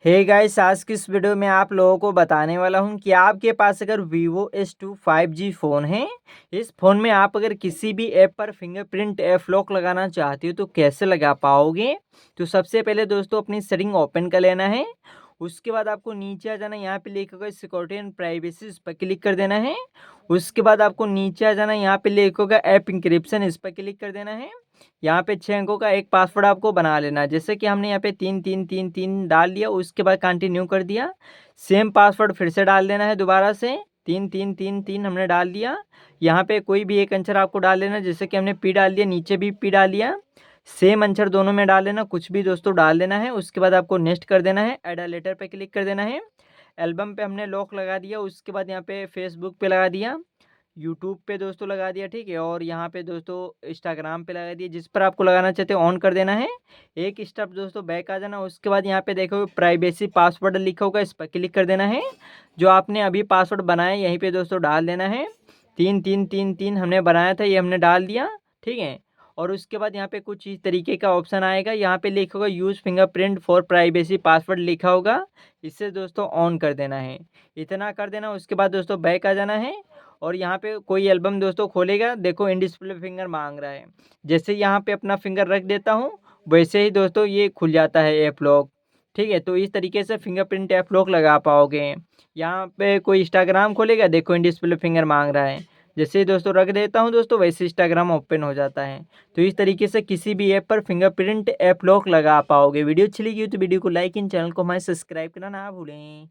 Hey guys, आज की इस वीडियो में आप लोगों को बताने वाला हूं कि आपके पास अगर Vivo S2 5G फ़ोन है, इस फ़ोन में आप अगर किसी भी ऐप पर फिंगरप्रिंट ऐप लॉक लगाना चाहते हो तो कैसे लगा पाओगे। तो सबसे पहले दोस्तों अपनी सेटिंग ओपन कर लेना है। उसके बाद आपको नीचे आ जाना, यहाँ पे लिखा होगा सिक्योरिटी एंड प्राइवेसी, इस पर क्लिक कर देना है। उसके बाद आपको नीचे आ जाना, यहाँ पे लिखा होगा ऐप इंक्रिप्शन, इस पर क्लिक कर देना है। यहाँ पे 6 अंकों का एक पासवर्ड आपको बना लेना है। जैसे कि हमने यहाँ पे 3 डाल लिया, उसके बाद कंटिन्यू कर दिया। सेम पासवर्ड फिर से डाल देना है दोबारा से, 3 हमने डाल दिया। यहाँ पे कोई भी एक अक्षर आपको डाल लेना, जैसे कि हमने पी डाल दिया, नीचे भी पी डाल दिया। सेम अक्षर दोनों में डाल लेना, कुछ भी दोस्तों डाल देना है। उसके बाद आपको नेक्स्ट कर देना है, ऐड अ लेटर पे क्लिक कर देना है। एल्बम पे हमने लॉक लगा दिया, उसके बाद यहाँ पे फेसबुक पे लगा दिया, यूट्यूब पे दोस्तों लगा दिया, ठीक है। और यहाँ पे दोस्तों इंस्टाग्राम पे लगा दिया, जिस पर आपको लगाना चाहते हो ऑन कर देना है। एक स्टेप दोस्तों बैक आ जाना। उसके बाद यहाँ पे देखो प्राइवेसी पासवर्ड लिखा होगा, इस पर क्लिक कर देना है। जो आपने अभी पासवर्ड बनाया यहीं पे दोस्तों डाल देना है। 3 हमने बनाया था, ये हमने डाल दिया, ठीक है। और उसके बाद यहाँ पे कुछ इस तरीके का ऑप्शन आएगा, यहाँ पे लिखा होगा use fingerprint for privacy password लिखा होगा, इससे दोस्तों ऑन कर देना है। इतना कर देना। उसके बाद दोस्तों बैक आ जाना है। और यहाँ पे कोई एल्बम दोस्तों खोलेगा, देखो इन डिस्प्ले फिंगर मांग रहा है। जैसे यहाँ पे अपना फिंगर रख देता हूँ, वैसे ही दोस्तों ये खुल जाता है ऐप लॉक, ठीक है। तो इस तरीके से फिंगरप्रिंट ऐप लॉक लगा पाओगे। यहाँ पे कोई इंस्टाग्राम खोलेगा, देखो इन डिस्प्ले फिंगर मांग रहा है। जैसे ही दोस्तों रख देता हूँ दोस्तों, वैसे इंस्टाग्राम ओपन हो जाता है। तो इस तरीके से किसी भी ऐप पर फिंगरप्रिंट ऐप लॉक लगा पाओगे। वीडियो अच्छी लगी हो तो वीडियो को लाइक, इन चैनल को हमारे सब्सक्राइब करना ना भूलें।